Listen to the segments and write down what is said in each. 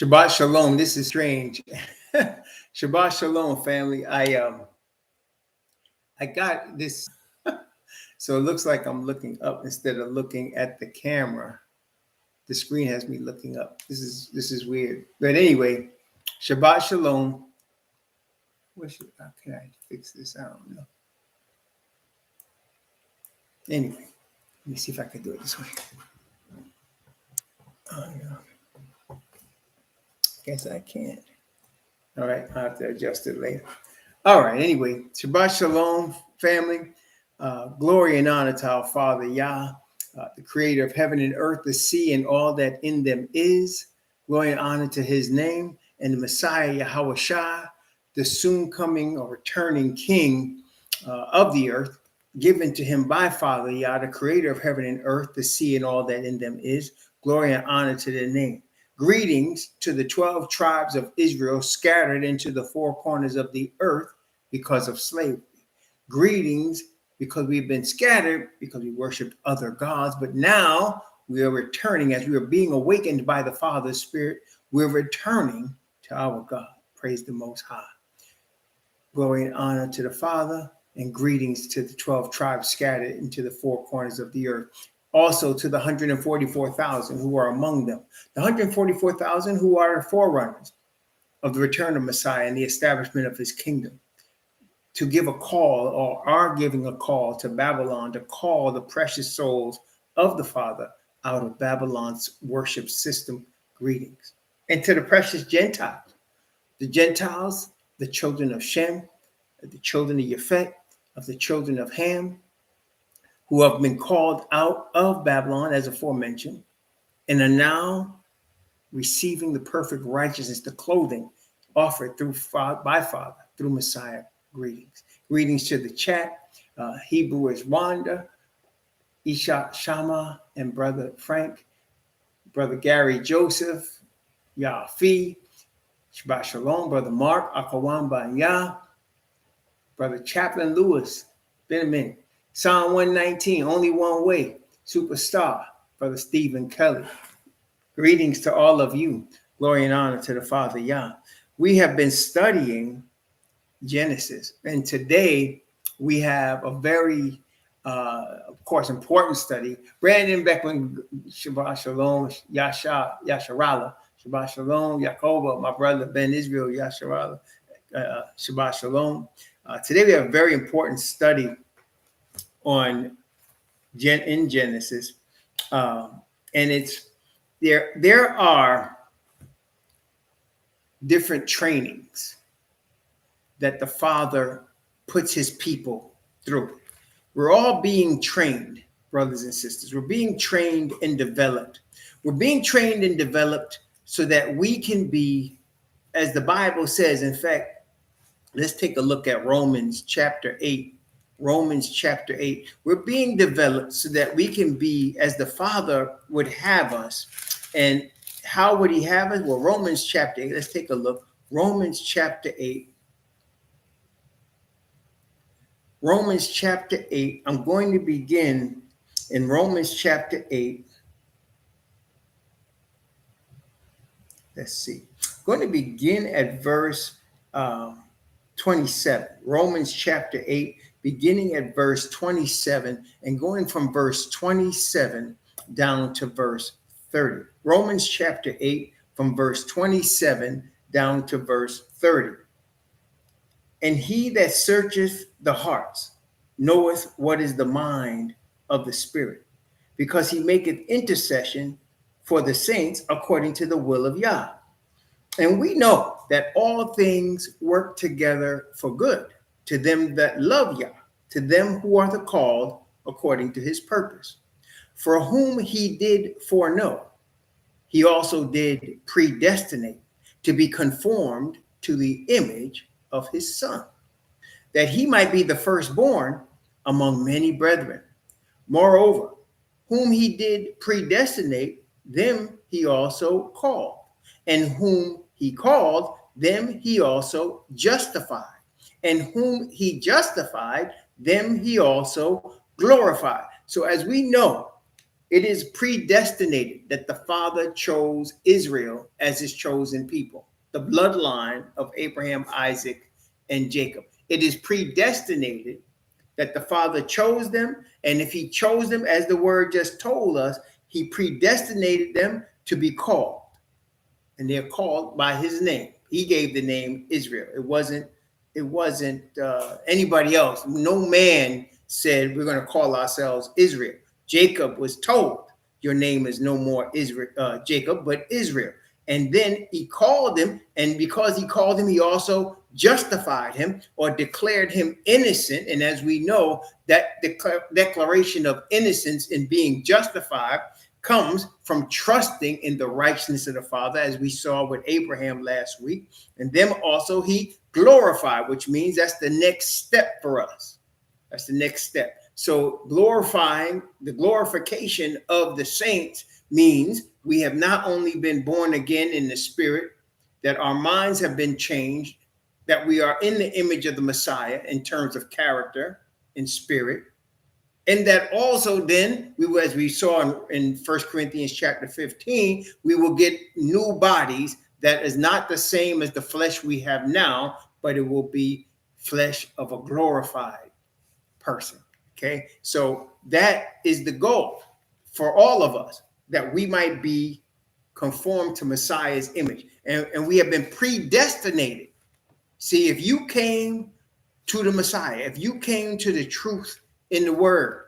Shabbat shalom. This is strange. Shabbat shalom, family. I got this, so it looks like I'm looking up instead of looking at the camera. The screen has me looking up. This is weird. But anyway, Shabbat shalom. How can I fix this? I don't know. Anyway, let me see if I can do it this way. Oh, yeah. Guess I can't. All right, I'll have to adjust it later. All right, anyway, Shabbat Shalom, family. Glory and honor to our Father, Yah, the creator of heaven and earth, the sea, and all that in them is. Glory and honor to his name, and the Messiah, YHWH, the soon coming or returning King of the earth, given to him by Father, Yah, the creator of heaven and earth, the sea, and all that in them is. Glory and honor to their name. Greetings to the 12 tribes of Israel scattered into the four corners of the earth because of slavery. Greetings because we've been scattered because we worshiped other gods, but now we are returning as we are being awakened by the Father's Spirit. We're returning to our God. Praise the Most High. Glory and honor to the Father, and greetings to the 12 tribes scattered into the four corners of the earth. Also to the 144,000 who are among them. The 144,000 who are the forerunners of the return of Messiah and the establishment of his kingdom. To give a call, or are giving a call to Babylon, to call the precious souls of the Father out of Babylon's worship system. Greetings. And to the precious Gentiles. The Gentiles, the children of Shem, the children of Yafet, of the children of Ham, who have been called out of Babylon, as aforementioned, and are now receiving the perfect righteousness, the clothing offered by Father, through Messiah. Greetings. Greetings to the chat. Hebrew is Wanda, Isha Shama, and Brother Frank, Brother Gary Joseph, Yafi, Shabbat Shalom, Brother Mark, Akawamba and Yah, Brother Chaplain Lewis, been a minute. Psalm 119, only one way, superstar, Brother Stephen Kelly. Greetings to all of you. Glory and honor to the Father, Yah. We have been studying Genesis, and today we have a very, of course, important study. Brandon Beckman, Shabbat Shalom, Yasharala, Shabbat Shalom, Yakoba, my brother Ben Israel, Yasharala, Shabbat Shalom. Today we have a very important study on in Genesis, and it's there are different trainings that the Father puts his people through. We're all being trained, brothers and sisters. We're being trained and developed. We're being trained and developed so that we can be, as the Bible says. In fact, let's take a look at Romans chapter 8. Romans chapter 8. We're being developed so that we can be as the Father would have us. And how would he have us? Well, Romans chapter 8. Let's take a look. Romans chapter 8. Romans chapter 8. I'm going to begin in Romans chapter 8. Let's see. I'm going to begin at verse 27. Romans chapter 8, beginning at verse 27 and going from verse 27 down to verse 30. Romans chapter 8 from verse 27 down to verse 30. And he that searcheth the hearts knoweth what is the mind of the Spirit, because he maketh intercession for the saints according to the will of Yah. And we know that all things work together for good to them that love Yah, to them who are the called according to his purpose. For whom he did foreknow, he also did predestinate to be conformed to the image of his Son, that he might be the firstborn among many brethren. Moreover, whom he did predestinate, them he also called. And whom he called, them he also justified. And whom he justified, them he also glorified. So as we know, It is predestinated that the Father chose Israel as his chosen people, the bloodline of Abraham, Isaac, and Jacob. It is predestinated that the Father chose them, and if he chose them, as the word just told us, he predestinated them to be called, and they're called by his name. He gave the name Israel. It wasn't anybody else. No man said we're going to call ourselves Israel. Jacob was told, your name is no more Israel, Jacob, but Israel. And then he called him, and because he called him, he also justified him or declared him innocent. And as we know, that declaration of innocence in being justified comes from trusting in the righteousness of the Father, as we saw with Abraham last week. And then also he glorified, which means that's the next step for us. That's the next step. So glorifying, the glorification of the saints means we have not only been born again in the spirit, that our minds have been changed, that we are in the image of the Messiah in terms of character and spirit, and that also then, we will, as we saw in 1 Corinthians chapter 15, we will get new bodies that is not the same as the flesh we have now, but it will be flesh of a glorified person. Okay, so that is the goal for all of us, that we might be conformed to Messiah's image. And we have been predestinated. See, if you came to the Messiah, if you came to the truth in the word,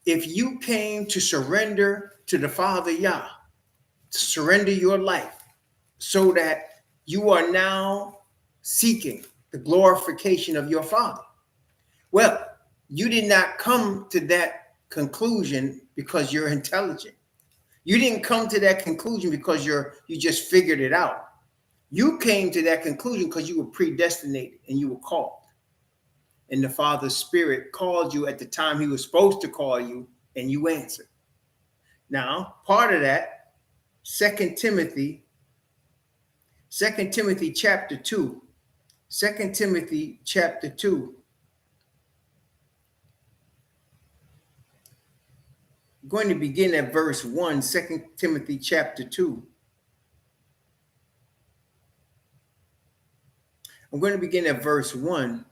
if you came to surrender to the Father Yah, to surrender your life so that you are now seeking the glorification of your Father. Well, you did not come to that conclusion because you're intelligent. You didn't come to that conclusion because you just figured it out. You came to that conclusion because you were predestinated and you were called. And the Father's Spirit called you at the time he was supposed to call you, and you answered. Now, part of that, 2 Timothy chapter 2. 2 Timothy chapter 2. I'm going to begin at verse 1, 2 Timothy chapter 2. I'm going to begin at verse 1.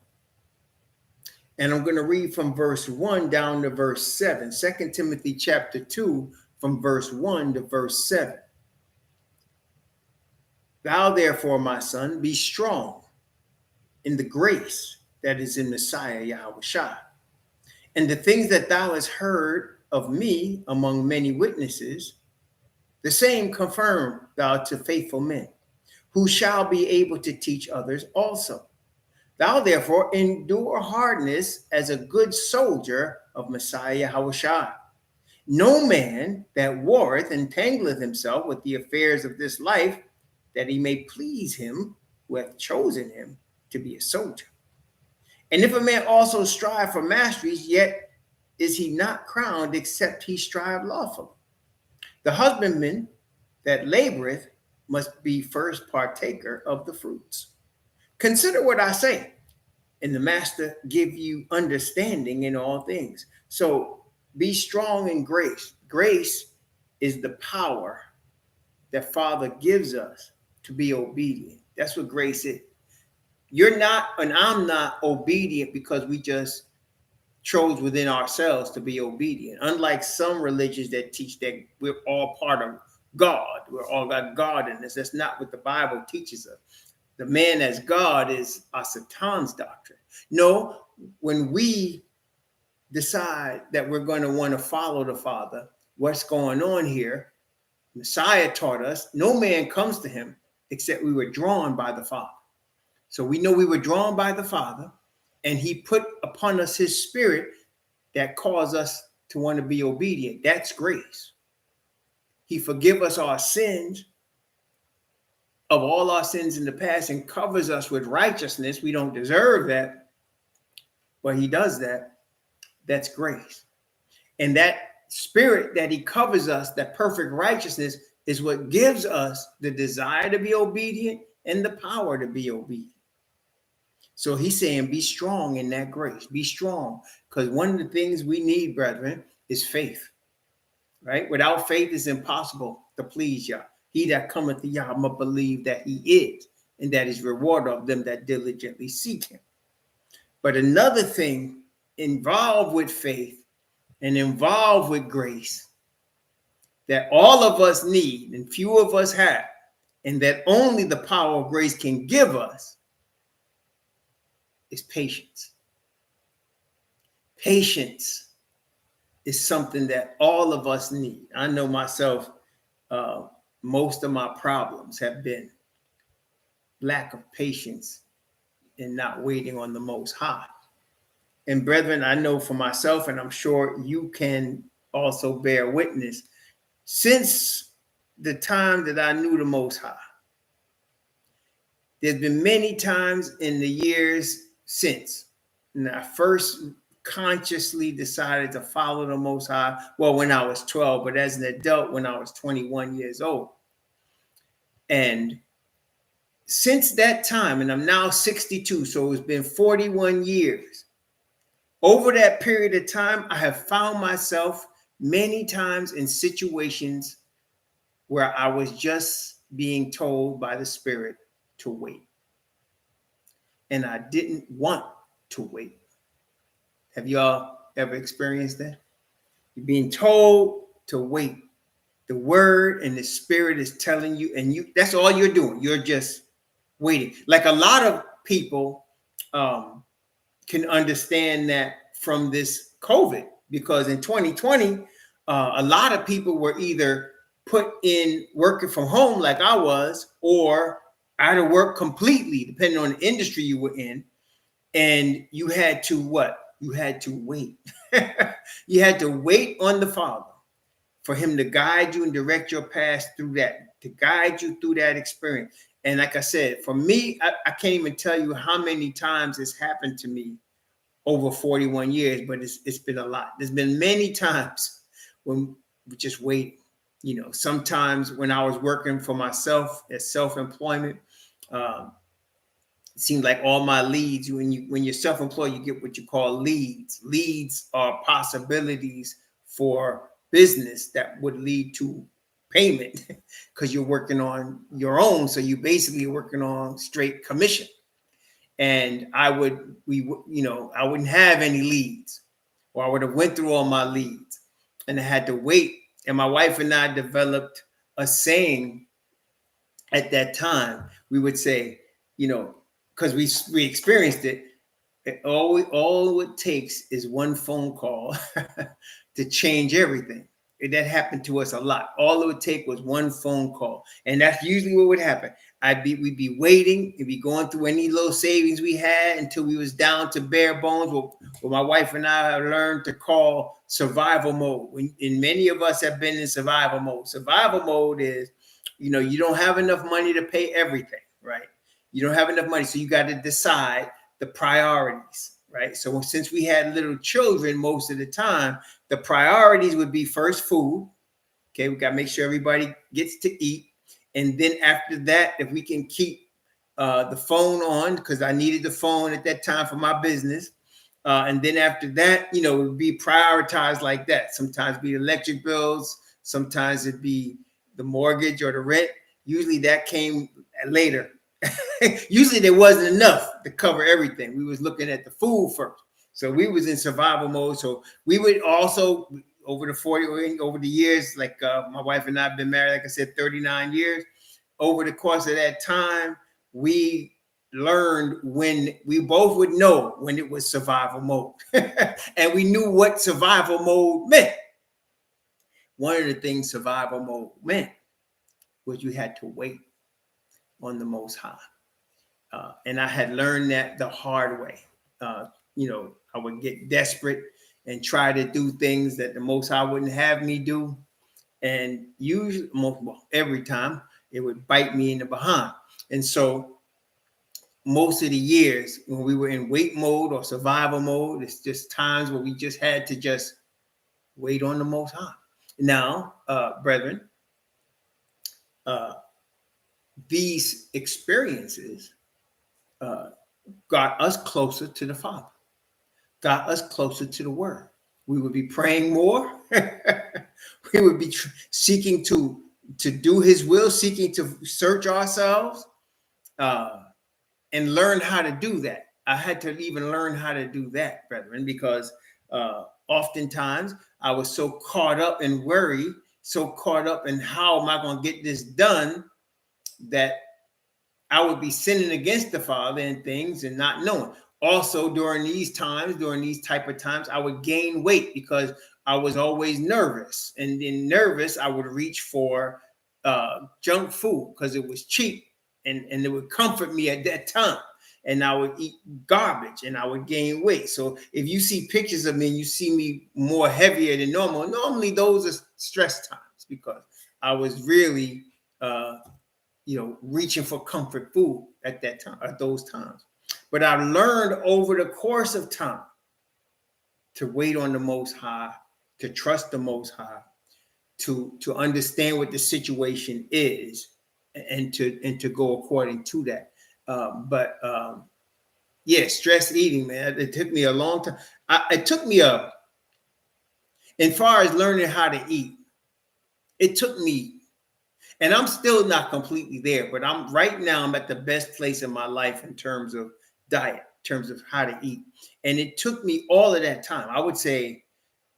And I'm going to read from verse 1 down to verse 7. 2 Timothy chapter 2, from verse 1 to verse 7. Thou therefore, my son, be strong in the grace that is in Messiah YHWH. And the things that thou hast heard of me among many witnesses, the same confirm thou to faithful men, who shall be able to teach others also. Thou therefore endure hardness as a good soldier of Messiah YHWH. No man that warreth entangleth himself with the affairs of this life, that he may please him who hath chosen him to be a soldier. And if a man also strive for masteries, yet is he not crowned except he strive lawfully. The husbandman that laboreth must be first partaker of the fruits. Consider what I say, and the master give you understanding in all things. So be strong in grace. Grace is the power that Father gives us to be obedient. That's what grace is. You're not, and I'm not obedient because we just chose within ourselves to be obedient. Unlike some religions that teach that we're all part of God, we're all got God in us. That's not what the Bible teaches us. The man as God is a Satan's doctrine. No, when we decide that we're going to want to follow the Father, what's going on here? Messiah taught us no man comes to him except we were drawn by the Father. So we know we were drawn by the Father, and he put upon us his spirit that caused us to want to be obedient. That's grace. He forgive us our sins, of all our sins in the past, and covers us with righteousness. We don't deserve that, but he does that. That's grace. And that spirit that he covers us, that perfect righteousness, is what gives us the desire to be obedient and the power to be obedient. So he's saying, be strong in that grace. Be strong. Because one of the things we need, brethren, is faith. right? Without faith, it's impossible to please Yah. He that cometh to Yah must believe that he is, and that is reward of them that diligently seek him. But another thing involved with faith and involved with grace that all of us need and few of us have, and that only the power of grace can give us, is patience. Patience is something that all of us need. I know myself, most of my problems have been lack of patience and not waiting on the Most High. And brethren, I know for myself, and I'm sure you can also bear witness, since the time that I knew the Most High, there's been many times in the years since, and I first consciously decided to follow the Most High, well, when I was 12, but as an adult, when I was 21 years old. And since that time, and I'm now 62, so it's been 41 years. Over that period of time, I have found myself many times in situations where I was just being told by the Spirit to wait. And I didn't want to wait. Have y'all ever experienced that? You're being told to wait. The word and the Spirit is telling you, and that's all you're doing. You're just waiting. Like a lot of people can understand that from this COVID, because in 2020, a lot of people were either put in working from home like I was, or out of work completely, depending on the industry you were in. And you had to what? You had to wait. You had to wait on the Father for him to guide you and direct your path through that, to guide you through that experience. And like I said, for me, I can't even tell you how many times it's happened to me over 41 years, but it's been a lot. There's been many times when we just wait. You know, sometimes when I was working for myself as self-employment, it seemed like all my leads, when you're self-employed, you get what you call leads. Leads are possibilities for business that would lead to payment because you're working on your own. So you basically working on straight commission. And I wouldn't have any leads, or I would have went through all my leads and I had to wait. And my wife and I developed a saying at that time. We would say, because we experienced it, all it takes is one phone call to change everything. And that happened to us a lot. All it would take was one phone call. And that's usually what would happen. We'd be waiting, we'd be going through any little savings we had until we was down to bare bones. What my wife and I have learned to call survival mode. And many of us have been in survival mode. Survival mode is, you don't have enough money to pay everything, right? You don't have enough money. So you got to decide the priorities, right? So since we had little children most of the time, the priorities would be first food. Okay, we got to make sure everybody gets to eat. And then after that, if we can keep the phone on, because I needed the phone at that time for my business. And then after that, it would be prioritized like that. Sometimes it'd be electric bills. Sometimes it'd be the mortgage or the rent. Usually that came later. Usually there wasn't enough to cover everything. We was looking at the food first. So we was in survival mode. So we would also, over the years, like my wife and I have been married, like I said, 39 years. Over the course of that time, we learned when we both would know when it was survival mode. And we knew what survival mode meant. One of the things survival mode meant was you had to wait on the Most High. And I had learned that the hard way. I would get desperate and try to do things that the Most High wouldn't have me do. And usually, every time, it would bite me in the behind. And so most of the years when we were in wait mode or survival mode, it's just times where we just had to just wait on the Most High. Now, brethren, these experiences got us closer to the Father, got us closer to the Word. We would be praying more. we would be seeking to do his will, seeking to search ourselves, and learn how to do that. I had to even learn how to do that, brethren, because oftentimes I was so caught up in worry, so caught up in how am I going to get this done, that I would be sinning against the Father and things and not knowing. Also, during these type of times, I would gain weight because I was always nervous. And in nervous, I would reach for junk food because it was cheap and it would comfort me at that time. And I would eat garbage and I would gain weight. So if you see pictures of me and you see me more heavier than normal, normally those are stress times because I was really reaching for comfort food at that time, at those times. But I've learned over the course of time to wait on the Most High, to trust the Most High, to understand what the situation is, and to go according to that. Stress eating, man. It took me a long time. It took me as far as learning how to eat, it took me. And I'm still not completely there, but I'm at the best place in my life in terms of diet, in terms of how to eat. And it took me all of that time. I would say,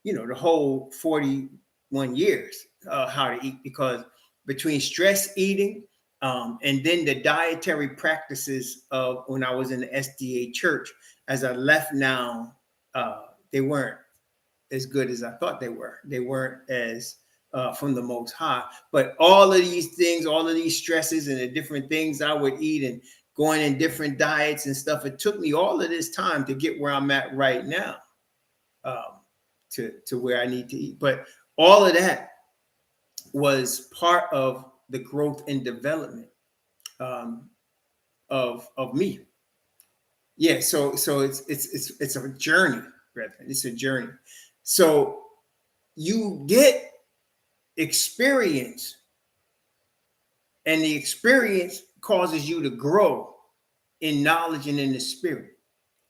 the whole 41 years, how to eat, because between stress eating and then the dietary practices of when I was in the SDA church, as I left now, they weren't as good as I thought they were. They weren't as from the Most High. But all of these things, all of these stresses and the different things I would eat and going in different diets and stuff, it took me all of this time to get where I'm at right now, to where I need to eat. But all of that was part of the growth and development of me. Yeah, so it's a journey, brethren. It's a journey. So you get experience, and the experience causes you to grow in knowledge and in the spirit.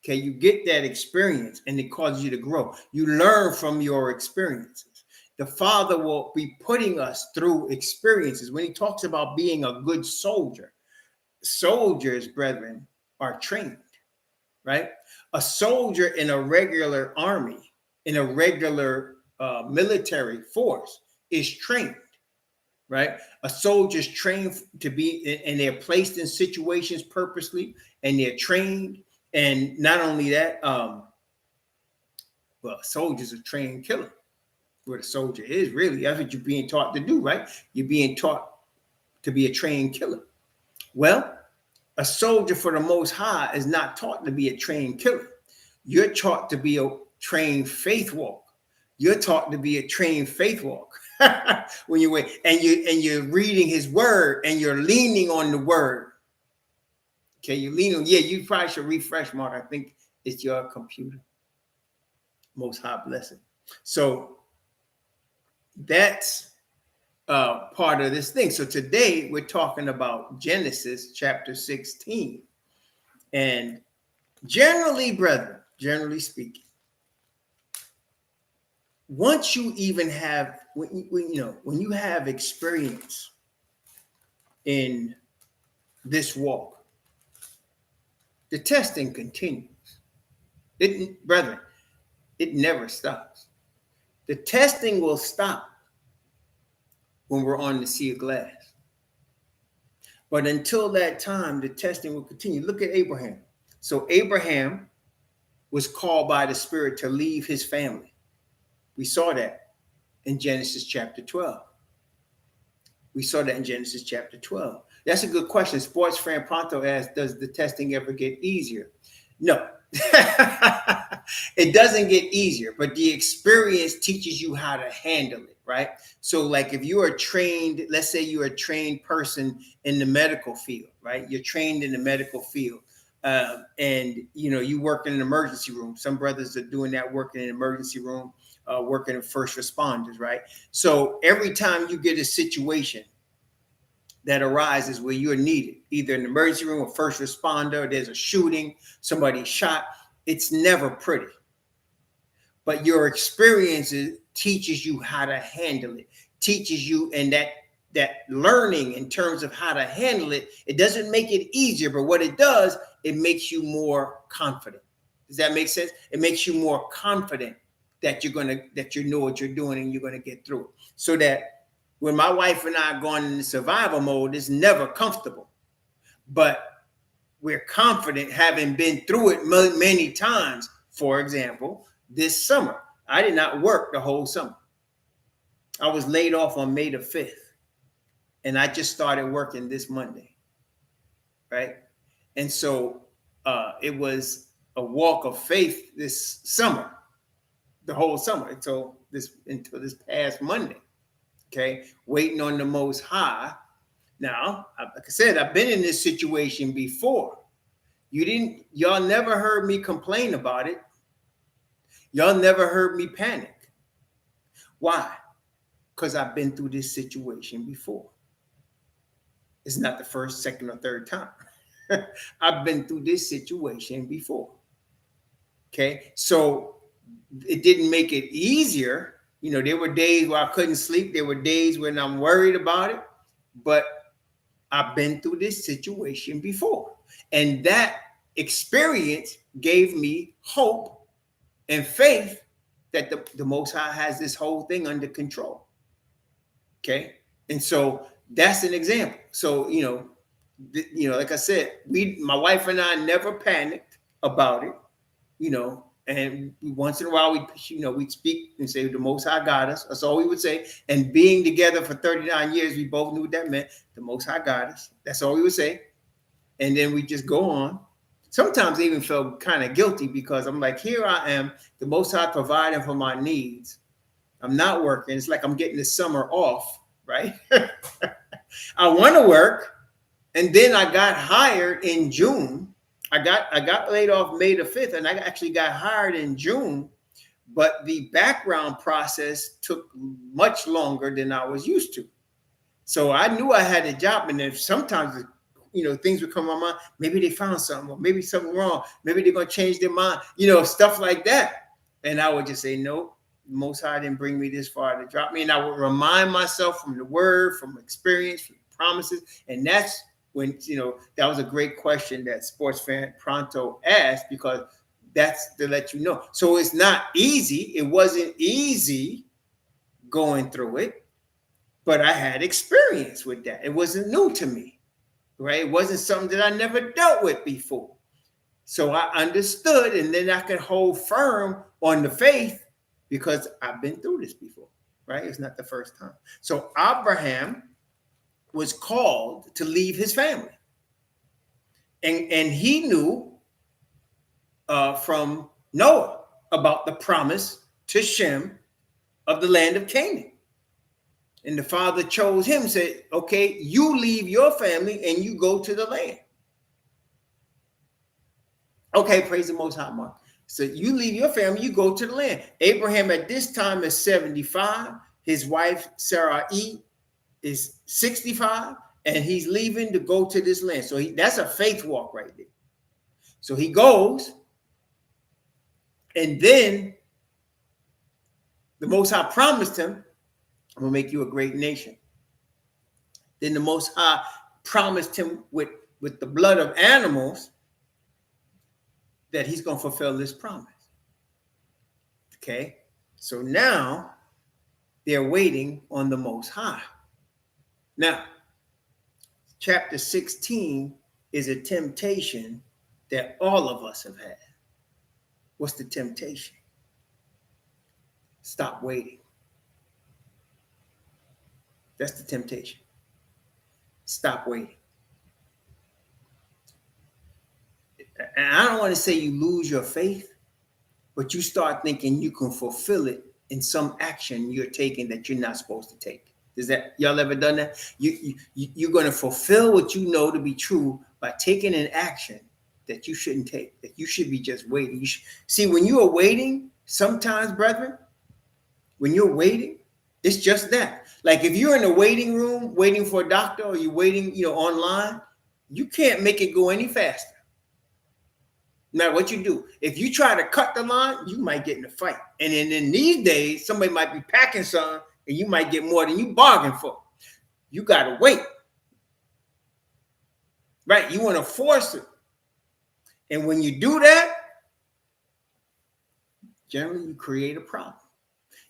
Okay, you get that experience and it causes you to grow. You learn from your experiences. The Father will be putting us through experiences. When he talks about being a good soldier, soldiers, brethren, are trained, right? A soldier in a regular army, in a regular military force, is trained, right? A soldier's trained to be, and they're placed in situations purposely, and they're trained. And not only that, soldiers are trained killer. What a soldier is, really, that's what you're being taught to do, right? You're being taught to be a trained killer. Well, a soldier for the Most High is not taught to be a trained killer. You're taught to be a trained faith walk. You're taught to be a trained faith walk when you wait, and you're reading his word and you're leaning on the word. Okay, you lean on. Yeah, you probably should refresh, Mark. I think it's your computer. Most High blessing. So that's part of this thing. So today we're talking about Genesis chapter 16, and generally, brethren, generally speaking, once you even have, when you have experience in this walk, the testing continues. Brethren, it never stops. The testing will stop when we're on the sea of glass. But until that time, the testing will continue. Look at Abraham. So Abraham was called by the Spirit to leave his family. We saw that in Genesis chapter 12. We saw that in Genesis chapter 12. That's a good question. Sports fan Ponto asked, does the testing ever get easier? No. It doesn't get easier, but the experience teaches you how to handle it, right? So like if you are trained, let's say you're a trained person in the medical field, right? You're trained in the medical field. And you work in an emergency room. Some brothers are doing that, working in an emergency room, working in first responders, right? So every time you get a situation that arises where you're needed, either in the emergency room or first responder, there's a shooting, somebody's shot, it's never pretty. But your experience teaches you how to handle it, teaches you, and that learning in terms of how to handle it, it doesn't make it easier, but what it does, it makes you more confident. Does that make sense? It makes you more confident that you know what you're doing and you're going to get through it. So that when my wife and I are going into survival mode, it's never comfortable, but we're confident, having been through it many times. For example, this summer, I did not work the whole summer. I was laid off on May the 5th, and I just started working this Monday, right? And so it was a walk of faith this summer, the whole summer until this past Monday, okay? Waiting on the Most High. Now, like I said, I've been in this situation before. Y'all never heard me complain about it. Y'all never heard me panic. Why? Because I've been through this situation before. It's not the first, second, or third time. I've been through this situation before. Okay, so it didn't make it easier. You know, there were days where I couldn't sleep. There were days when I'm worried about it, but I've been through this situation before. And that experience gave me hope and faith that the Most High has this whole thing under control. Okay. And so that's an example. So, like I said, my wife and I never panicked about it, and once in a while we'd speak and say the Most High got us. That's all we would say. And being together for 39 years, we both knew what that meant. The Most High got us. That's all we would say. And then we just go on. Sometimes I even felt kind of guilty because I'm like, here I am, the Most High providing for my needs. I'm not working. It's like I'm getting the summer off, right? I want to work. And then I got hired in June. I got laid off May the 5th, and I actually got hired in June. But the background process took much longer than I was used to. So I knew I had a job, and then sometimes things would come on my mind. Maybe they found something, or maybe something wrong. Maybe they're going to change their mind, stuff like that. And I would just say, no, the Most High didn't bring me this far to drop me. And I would remind myself from the word, from experience, from promises. And that's when, that was a great question that sports fan Pronto asked, because that's to let you know. So it's not easy. It wasn't easy going through it, but I had experience with that. It wasn't new to me, right? It wasn't something that I never dealt with before. So I understood, and then I could hold firm on the faith because I've been through this before, right? It's not the first time. So Abraham was called to leave his family. And he knew from Noah about the promise to Shem of the land of Canaan. And the father chose him, said, okay, you leave your family and you go to the land. Okay, praise the Most High, Mark. So you leave your family, you go to the land. Abraham at this time is 75. His wife, Sarai, is 65. And he's leaving to go to this land. So that's a faith walk right there. So he goes. And then the Most High promised him, I'm going to make you a great nation. Then the Most High promised him with the blood of animals that he's going to fulfill this promise. Okay? So now they're waiting on the Most High. Now, chapter 16 is a temptation that all of us have had. What's the temptation? Stop waiting. That's the temptation. Stop waiting. And I don't want to say you lose your faith, but you start thinking you can fulfill it in some action you're taking that you're not supposed to take. Is that y'all ever done that? You're going to fulfill what you know to be true by taking an action that you shouldn't take, that you should be just waiting. See, when you are waiting, sometimes, brethren, when you're waiting, it's just that. Like if you're in a waiting room waiting for a doctor, or you're waiting, online, you can't make it go any faster. No matter what you do. If you try to cut the line, you might get in a fight. And then in these days, somebody might be packing something and you might get more than you bargained for. You got to wait. Right? You want to force it. And when you do that, generally you create a problem.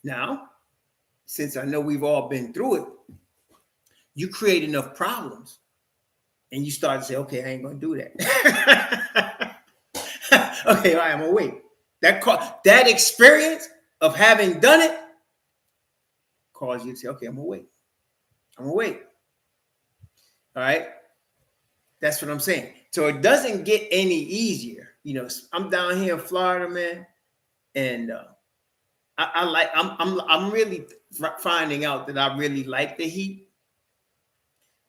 Now, since I know we've all been through it, you create enough problems and you start to say, okay, I ain't going to do that. Okay, all right, I'm going to wait. That experience of having done it causes you to say, okay, I'm going to wait. I'm going to wait. All right? That's what I'm saying. So it doesn't get any easier. You know, I'm down here in Florida, man, and I'm really finding out that I really like the heat.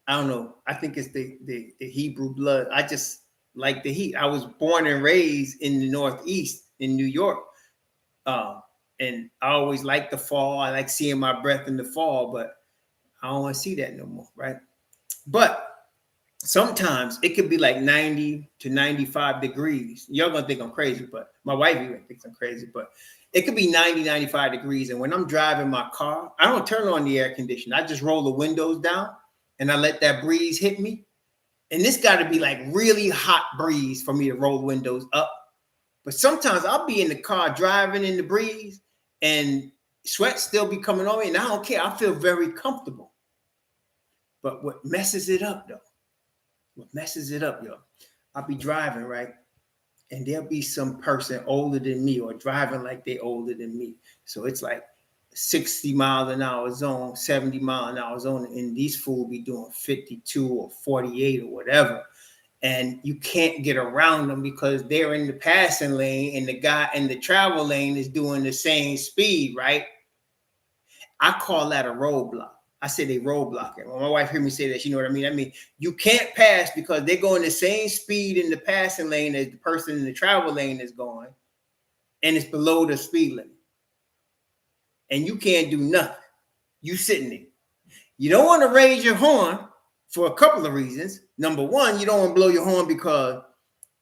I don't know. I think it's the Hebrew blood. I just like the heat. I was born and raised in the Northeast in New York. And I always like the fall. I like seeing my breath in the fall, but I don't want to see that no more, right? But sometimes it could be like 90 to 95 degrees. Y'all gonna think I'm crazy, but my wife even thinks I'm crazy, but it could be 90, 95 degrees. And when I'm driving my car, I don't turn on the air conditioner. I just roll the windows down and I let that breeze hit me. And this got to be like really hot breeze for me to roll the windows up. But sometimes I'll be in the car driving in the breeze and sweat still be coming on me. And I don't care. I feel very comfortable. But what messes it up, though? What messes it up, yo? I'll be driving, right? And there'll be some person older than me or driving like they're older than me. So it's like 60 mile an hour zone, 70 mile an hour zone. And these fools be doing 52 or 48 or whatever. And you can't get around them because they're in the passing lane and the guy in the travel lane is doing the same speed, right? I call that a roadblock. I say they roadblocking. When my wife heard me say that, you know what I mean? I mean, you can't pass because they're going the same speed in the passing lane as the person in the travel lane is going, and it's below the speed limit. And you can't do nothing. You sitting there. You don't want to raise your horn for a couple of reasons. Number one, you don't want to blow your horn because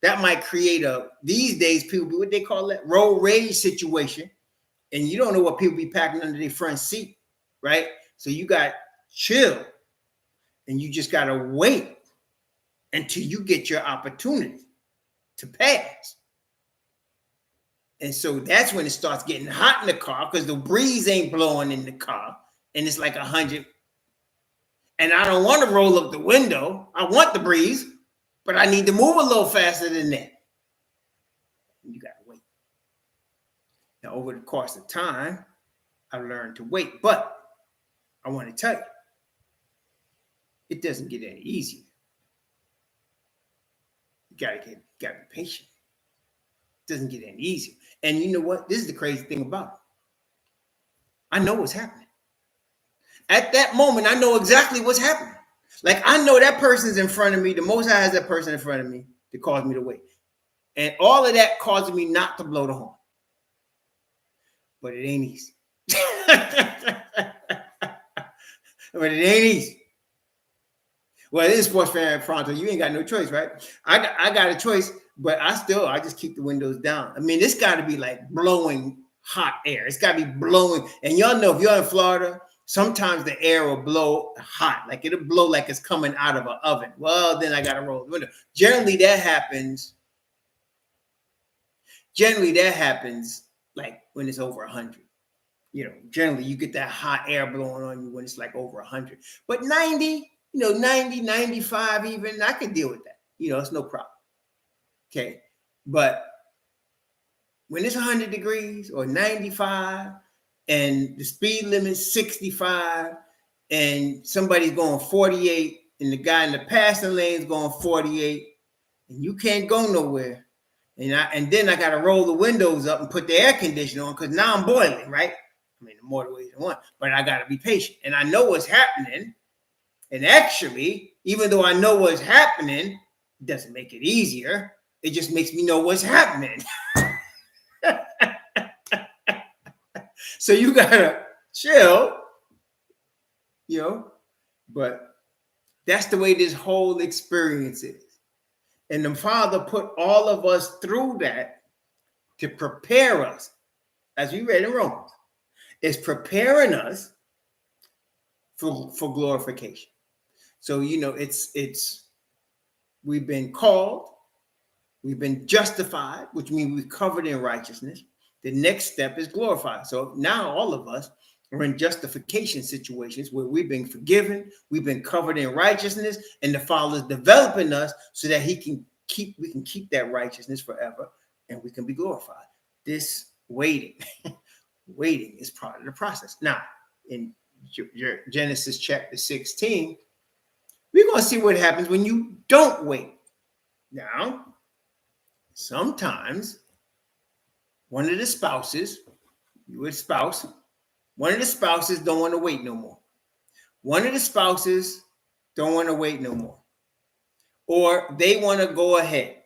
that might create these days, people, what they call that, road rage situation. And you don't know what people be packing under their front seat, right? So you got chill and you just got to wait until you get your opportunity to pass. And so that's when it starts getting hot in the car because the breeze ain't blowing in the car and it's like 100. And I don't want to roll up the window. I want the breeze, but I need to move a little faster than that. You got to wait. Now, over the course of time, I learned to wait, but I want to tell you, it doesn't get any easier. You gotta be patient. It doesn't get any easier. And you know what? This is the crazy thing about it. I know what's happening. At that moment, I know exactly what's happening. Like I know that person's in front of me. The Most High has that person in front of me to cause me to wait. And all of that causes me not to blow the horn. But it ain't easy. But it ain't easy. Well, it is sports fan Pronto. You ain't got no choice, right? I got a choice, but I just keep the windows down. I mean, it's got to be like blowing hot air. It's got to be blowing. And y'all know if you're in Florida, sometimes the air will blow hot. Like it'll blow like it's coming out of an oven. Well, then I got to roll the window. Generally, that happens like when it's over 100. You know, generally you get that hot air blowing on you when it's like over 100. But 90, 90, 95 even, I can deal with that. It's no problem. Okay. But when it's 100 degrees or 95 and the speed limit's 65 and somebody's going 48 and the guy in the passing lane is going 48 and you can't go nowhere. And then I got to roll the windows up and put the air conditioner on because now I'm boiling, right? I mean, more ways than one, but I got to be patient. And I know what's happening. And actually, even though I know what's happening, it doesn't make it easier. It just makes me know what's happening. So you got to chill, but that's the way this whole experience is. And the Father put all of us through that to prepare us, as we read in Romans. It's preparing us for glorification. So, we've been called, we've been justified, which means we're covered in righteousness. The next step is glorified. So now all of us are in justification situations where we've been forgiven, we've been covered in righteousness, and the Father is developing us so that we can keep that righteousness forever, and we can be glorified. This waiting is part of the process. Now, in Genesis chapter 16, we're going to see what happens when you don't wait. Now, sometimes one of the spouses, one of the spouses don't want to wait no more. One of the spouses don't want to wait no more. Or they want to go ahead.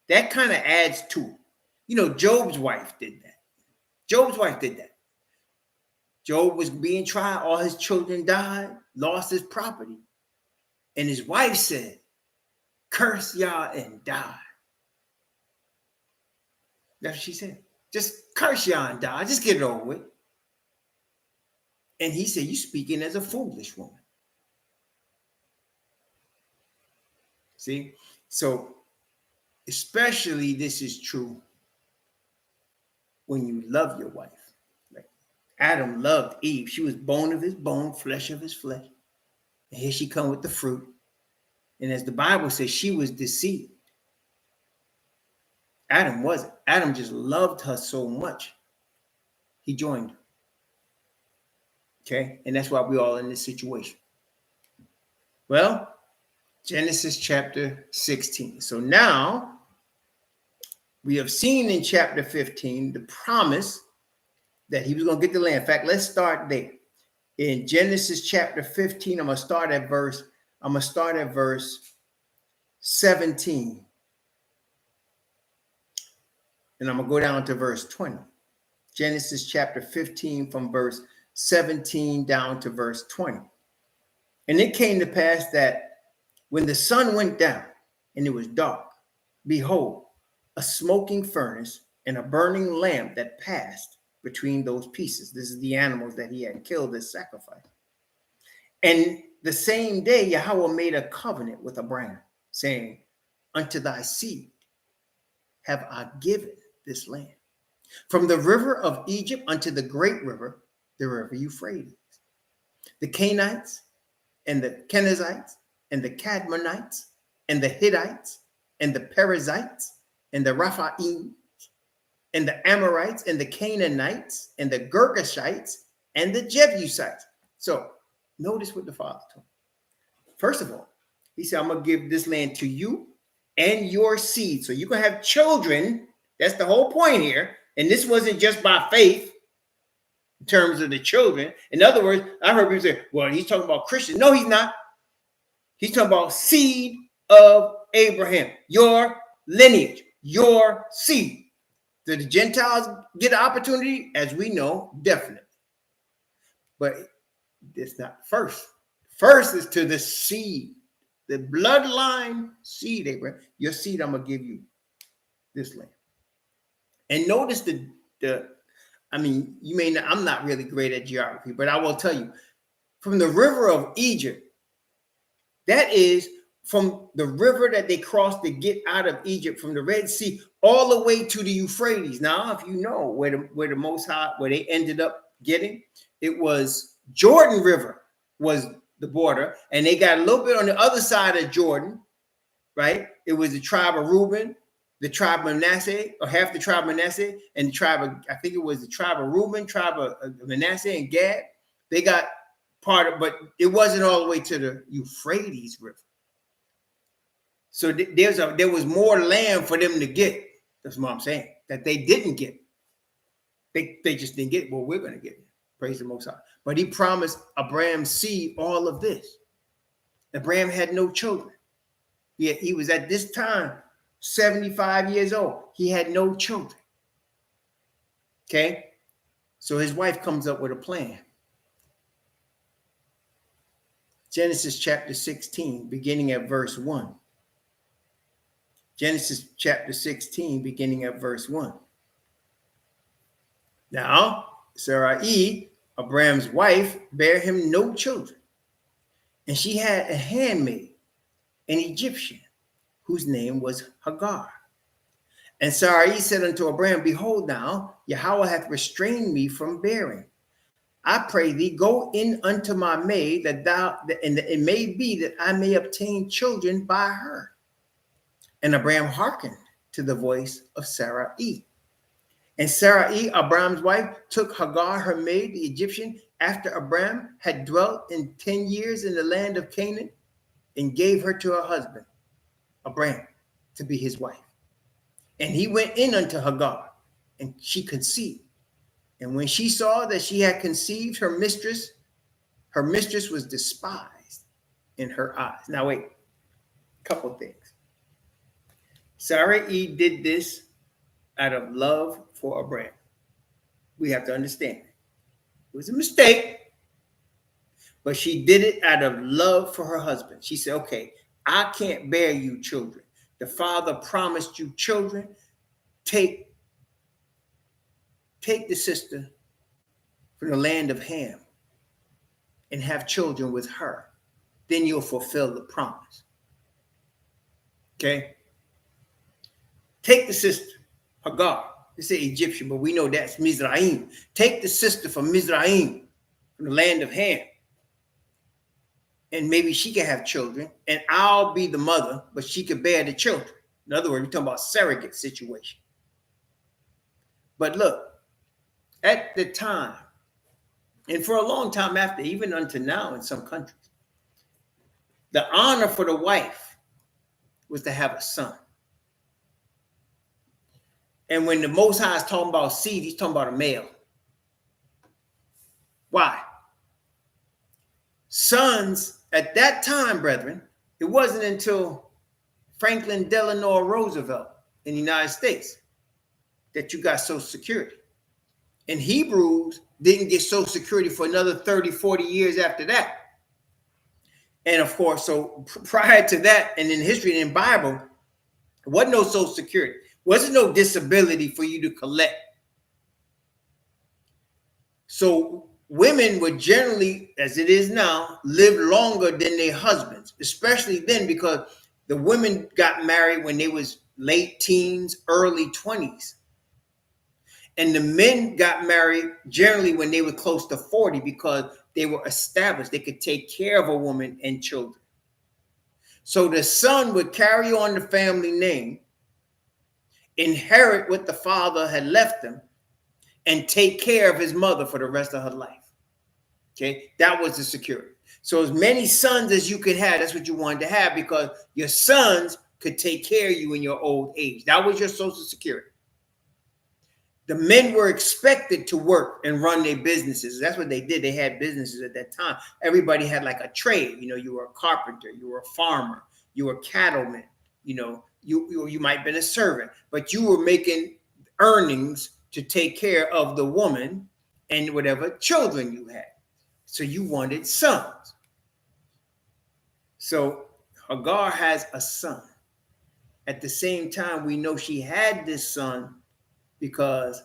That kind of adds to it. Job's wife did that. Job was being tried. All his children died, lost his property. And his wife said, curse Yah and die. That's what she said. Just curse Yah and die. Just get it over with. And he said, you speaking as a foolish woman. See? So, especially this is true when you love your wife. Like Adam loved Eve. She was bone of his bone, flesh of his flesh. And here she come with the fruit. And as the Bible says, she was deceived. Adam wasn't. Adam just loved her so much. He joined her. Okay? And that's why we're all in this situation. Well, Genesis chapter 16. So now we have seen in chapter 15 the promise that he was going to get the land. In fact, let's start there. In Genesis chapter 15, I'm going to start at verse 17. And I'm going to go down to verse 20. Genesis chapter 15 from verse 17 down to verse 20. And it came to pass that when the sun went down and it was dark, behold, a smoking furnace and a burning lamp that passed between those pieces. This is the animals that he had killed as sacrifice. And the same day, Yahweh made a covenant with Abram, saying, unto thy seed have I given this land, from the river of Egypt unto the great river, the river Euphrates. The Canaanites and the Kenizzites and the Cadmonites and the Hittites and the Perizzites and the Rephaim and the Amorites and the Canaanites and the Girgashites and the Jebusites. So notice what the Father told him. First of all, he said, I'm going to give this land to you and your seed. So you're going to have children. That's the whole point here. And this wasn't just by faith in terms of the children. In other words, I heard people say, well, he's talking about Christians. No, he's not. He's talking about seed of Abraham, your lineage, your seed. Did the Gentiles get an opportunity? As we know, definitely. But it's not first. First is to the seed, the bloodline seed, Abraham. Your seed, I'm going to give you this land. And notice you may not, I'm not really great at geography, but I will tell you, from the river of Egypt, that is from the river that they crossed to get out of Egypt, from the Red Sea, all the way to the Euphrates. Now, if you know where the Most High, where they ended up getting, it was Jordan River was the border, and they got a little bit on the other side of Jordan, right? It was the tribe of Reuben, the tribe of Manasseh, or half the tribe of Manasseh, and the tribe of, I think it was the tribe of Reuben, tribe of Manasseh and Gad. They got part of, but it wasn't all the way to the Euphrates River. So there was more land for them to get. That's what I'm saying, that they didn't get. They just didn't get it. Well, we're going to get it. Praise the Most High. But he promised Abraham's seed all of this. Abraham had no children. He was at this time 75 years old. He had no children. Okay? So his wife comes up with a plan. Genesis chapter 16, beginning at verse 1. Genesis chapter 16, beginning at verse 1. Now, Sarai, Abram's wife, bare him no children, and she had a handmaid, an Egyptian, whose name was Hagar. And Sarai said unto Abram, Behold now, Yahweh hath restrained me from bearing. I pray thee, go in unto my maid, and it may be that I may obtain children by her. And Abram hearkened to the voice of Sarai. And Sarai, Abram's wife, took Hagar, her maid, the Egyptian, after Abram had dwelt 10 years in the land of Canaan, and gave her to her husband, Abram, to be his wife. And he went in unto Hagar, and she conceived. And when she saw that she had conceived, her mistress was despised in her eyes. Now wait, couple things. Sarai did this out of love for Abram. We have to understand it. It was a mistake, but she did it out of love for her husband. She said, okay, I can't bear you children. The father promised you children. Take the sister from the land of Ham and have children with her. Then you'll fulfill the promise. Okay? Take the sister, Hagar. They say Egyptian, but we know that's Mizraim. Take the sister from Mizraim, from the land of Ham. And maybe she can have children, and I'll be the mother, but she can bear the children. In other words, we're talking about surrogate situation. But look, at the time, and for a long time after, even until now in some countries, the honor for the wife was to have a son. And when the Most High is talking about seed, he's talking about a male. Why? Sons, at that time, brethren, it wasn't until Franklin Delano Roosevelt in the United States that you got Social Security. And Hebrews didn't get Social Security for another 30, 40 years after that. And of course, so prior to that, and in history and in Bible, there wasn't no Social Security. Wasn't no disability for you to collect. So women would generally, as it is now, live longer than their husbands, especially then because the women got married when they was late teens, early 20s. And the men got married generally when they were close to 40 because they were established. They could take care of a woman and children. So the son would carry on the family name, inherit what the father had left him, and take care of his mother for the rest of her life. Okay, that was the security. So as many sons as you could have, that's what you wanted to have, because your sons could take care of you in your old age. That was your Social Security. The men were expected to work and run their businesses. That's what they did. They had businesses at that time. Everybody had like a trade. You know, you were a carpenter, you were a farmer, you were a cattleman, you know, you might have been a servant, but you were making earnings to take care of the woman and whatever children you had. So you wanted sons. So Hagar has a son. At the same time, we know she had this son because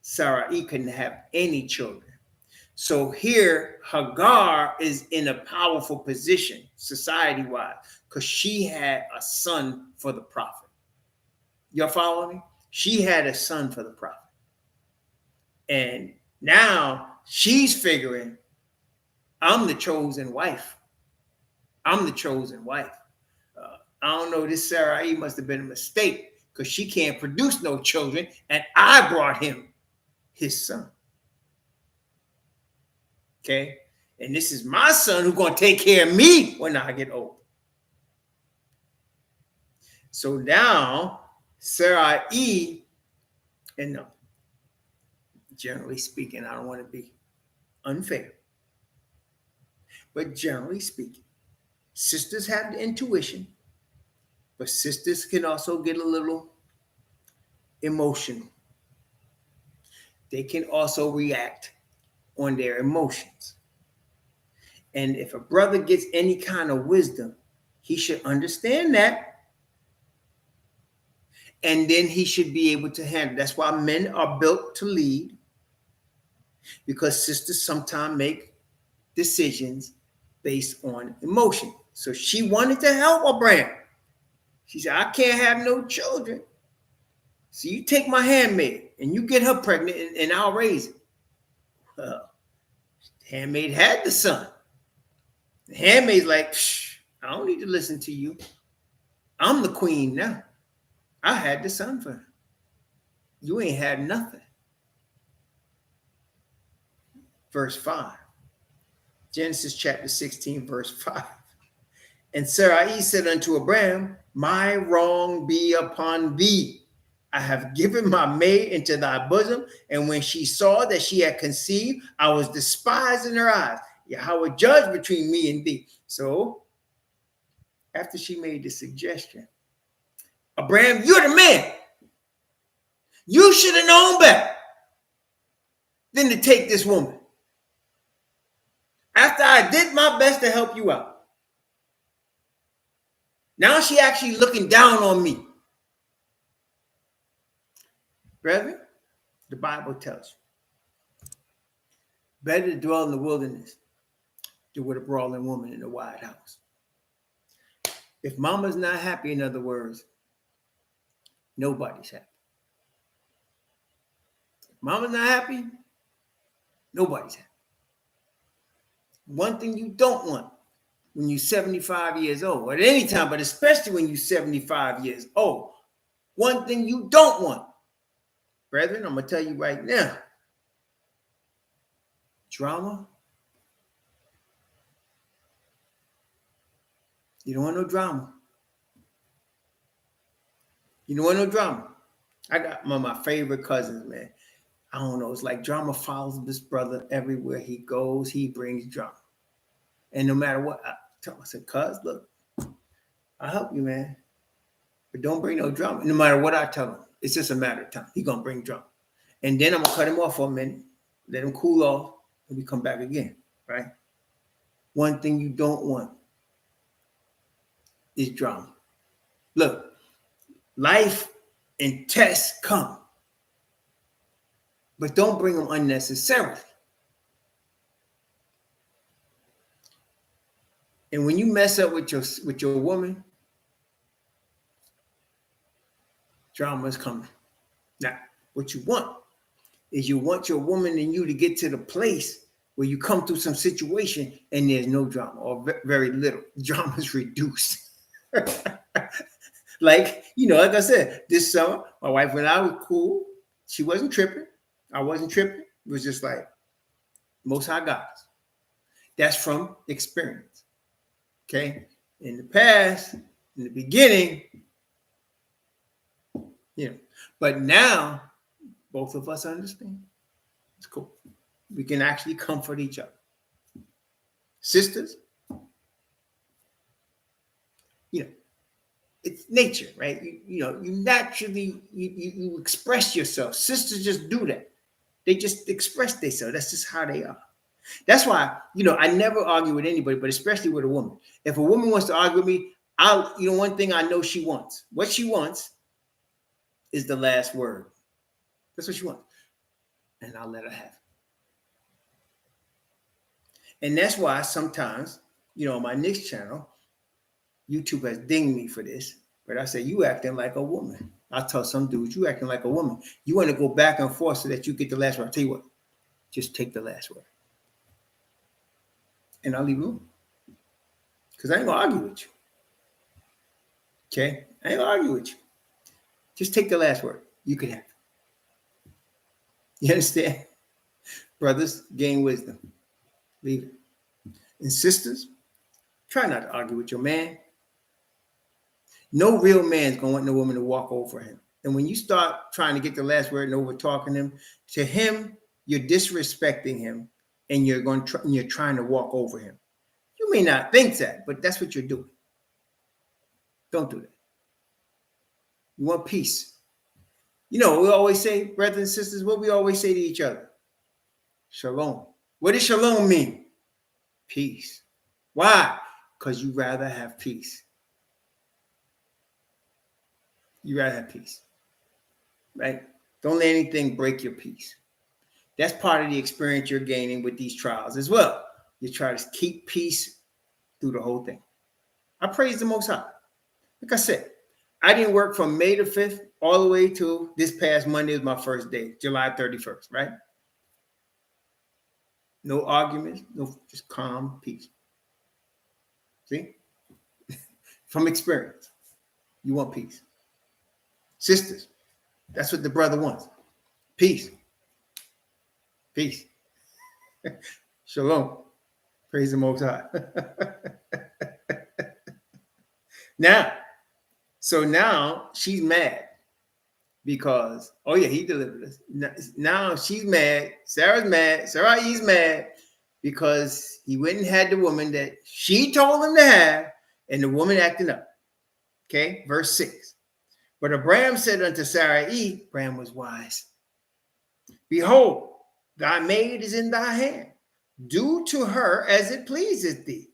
Sarai couldn't have any children. So here, Hagar is in a powerful position society-wise because she had a son for the prophet. Y'all follow me? She had a son for the prophet. And now she's figuring, I'm the chosen wife. I'm the chosen wife. I don't know, this Sarai must have been a mistake because she can't produce no children, and I brought him his son. Okay? And this is my son who's going to take care of me when I get old. So now, Sarai, and no, generally speaking, I don't want to be unfair, but generally speaking, sisters have the intuition, but sisters can also get a little emotional. They can also react on their emotions. And if a brother gets any kind of wisdom, he should understand that And then he should be able to handle. That's why men are built to lead, because sisters sometimes make decisions based on emotion. So she wanted to help Abram. She said, I can't have no children. So you take my handmaid and you get her pregnant and I'll raise it. Well, the handmaid had the son. The handmaid's like, I don't need to listen to you. I'm the queen now. I had the son for her. You ain't had nothing. Verse 5. Genesis chapter 16, verse 5. And Sarai said unto Abram, my wrong be upon thee. I have given my maid into thy bosom, and when she saw that she had conceived, I was despised in her eyes. Yahweh judge between me and thee. So, after she made the suggestion, Abram, you're the man. You should have known better than to take this woman. After I did my best to help you out. Now she actually looking down on me. Brethren, the Bible tells you, better to dwell in the wilderness than with a brawling woman in a wide house. If mama's not happy, in other words, nobody's happy. If mama's not happy, nobody's happy. One thing you don't want when you're 75 years old, or at any time, but especially when you're 75 years old, one thing you don't want, brethren, I'm going to tell you right now, drama. You don't want no drama. You don't want no drama. I got one of my favorite cousins, man. I don't know. It's like drama follows this brother everywhere he goes. He brings drama. And no matter what, I said, cuz, look, I'll help you, man. But don't bring no drama. No matter what I tell him, it's just a matter of time. He's going to bring drama. And then I'm going to cut him off for a minute, let him cool off, and we come back again, right? One thing you don't want is drama. Look, life and tests come, but don't bring them unnecessarily. And when you mess up with your woman, drama is coming. Now, what you want is you want your woman and you to get to the place where you come through some situation and there's no drama or very little. Drama is reduced. Like, like I said, this summer, my wife and I were cool. She wasn't tripping. I wasn't tripping. It was just like, Most High God. That's from experience. Okay? In the past, in the beginning, but now, both of us understand. It's cool. We can actually comfort each other. Sisters, it's nature, right? You naturally, you express yourself. Sisters just do that. They just express themselves. That's just how they are. That's why, I never argue with anybody, but especially with a woman. If a woman wants to argue with me, one thing I know she wants. What she wants is the last word. That's what she wants. And I'll let her have it. And that's why sometimes, on my next channel, YouTube has dinged me for this. But I say, you acting like a woman. I tell some dudes, you acting like a woman. You want to go back and forth so that you get the last word. I'll tell you what, just take the last word. And I'll leave room. Because I ain't going to argue with you. Okay? I ain't going to argue with you. Just take the last word. You can have it. You understand? Brothers, gain wisdom. Leave it. And sisters, try not to argue with your man. No real man's going to want no woman to walk over him. And when you start trying to get the last word and over talking him, to him, you're disrespecting him and you're trying to walk over him. You may not think that, but that's what you're doing. Don't do that. You want peace. We always say, brothers and sisters, what we always say to each other? Shalom. What does shalom mean? Peace. Why? Because you rather have peace. You rather have peace. right? Don't let anything break your peace. That's part of the experience you're gaining with these trials as well. You try to keep peace through the whole thing. I praise the Most High. Like I said, I didn't work from May the 5th all the way to this past Monday is my first day, July 31st, right? No arguments, no, just calm peace. See? From experience, you want peace. Sisters, that's what the brother wants. Peace. Peace. Shalom. Praise the Most High. Now she's mad because, oh yeah, he delivered us. Now she's mad. Sarah's mad. Sarai's mad because he went and had the woman that she told him to have, and the woman acting up. Okay, verse 6. But Abram said unto Sarai, Abram was wise. Behold, thy maid is in thy hand. Do to her as it pleaseth thee.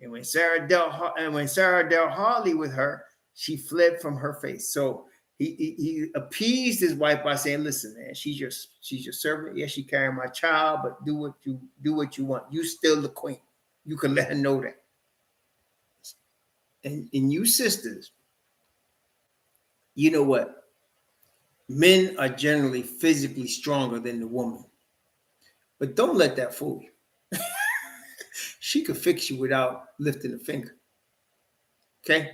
And when Sarah dealt hardly with her, she fled from her face. So he appeased his wife by saying, "Listen, man, she's your servant. Yes, she carrying my child, but do what you want. You still the queen. You can let her know that." And you sisters, you know what? Men are generally physically stronger than the woman, but don't let that fool you. She could fix you without lifting a finger. Okay.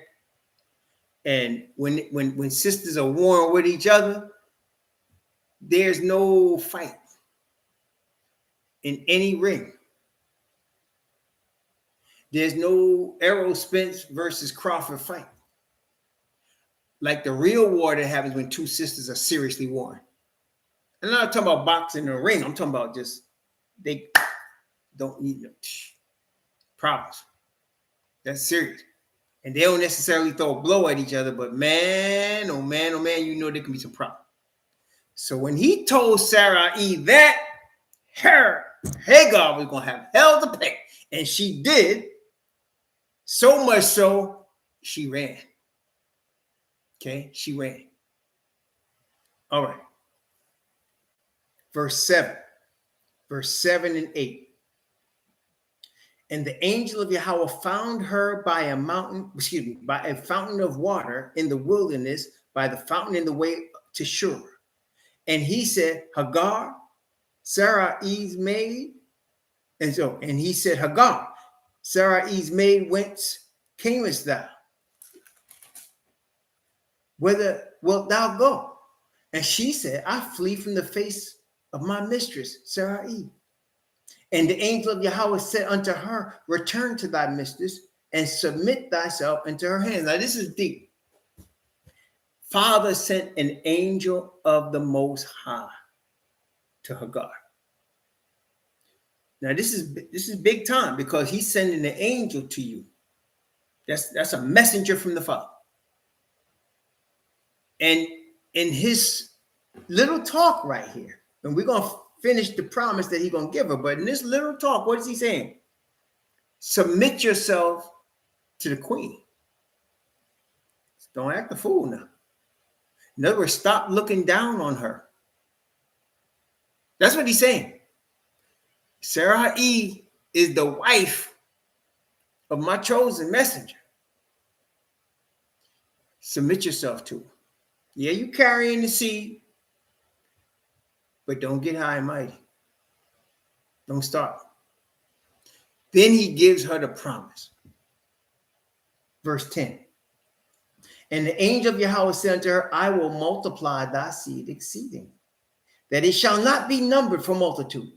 And when sisters are warring with each other, there's no fight in any ring. There's no Errol Spence versus Crawford fight. Like the real war that happens when two sisters are seriously warring. And I'm not talking about boxing in a ring. I'm talking about just they don't need no problems. That's serious. And they don't necessarily throw a blow at each other, but man, oh man, you know there can be some problems. So when he told Sarai that her Hagar was going to have hell to pay, and she did, so much so, she ran. Okay, she ran. All right. Verse 7 and 8. And the angel of Yahweh found her by a fountain of water in the wilderness, by the fountain in the way to Shur. And he said, Hagar, Sarai's maid. And he said, Hagar, Sarai's maid, whence camest thou? Whither wilt thou go? And she said, I flee from the face of my mistress, Sarai. And the angel of Yahweh said unto her, return to thy mistress and submit thyself into her hands. Now this is deep. Father sent an angel of the Most High to Hagar. Now this is big time because he's sending an angel to you. That's a messenger from the Father. And in his little talk right here, and we're going to finish the promise that he's going to give her, but in this little talk, what is he saying? Submit yourself to the queen. Don't act a fool now. In other words, stop looking down on her. That's what he's saying. Sarai is the wife of my chosen messenger. Submit yourself to her. Yeah, you carrying the seed, but don't get high and mighty. Don't start. Then he gives her the promise. Verse 10. And the angel of Yahweh said unto her, I will multiply thy seed exceeding, that it shall not be numbered for multitude.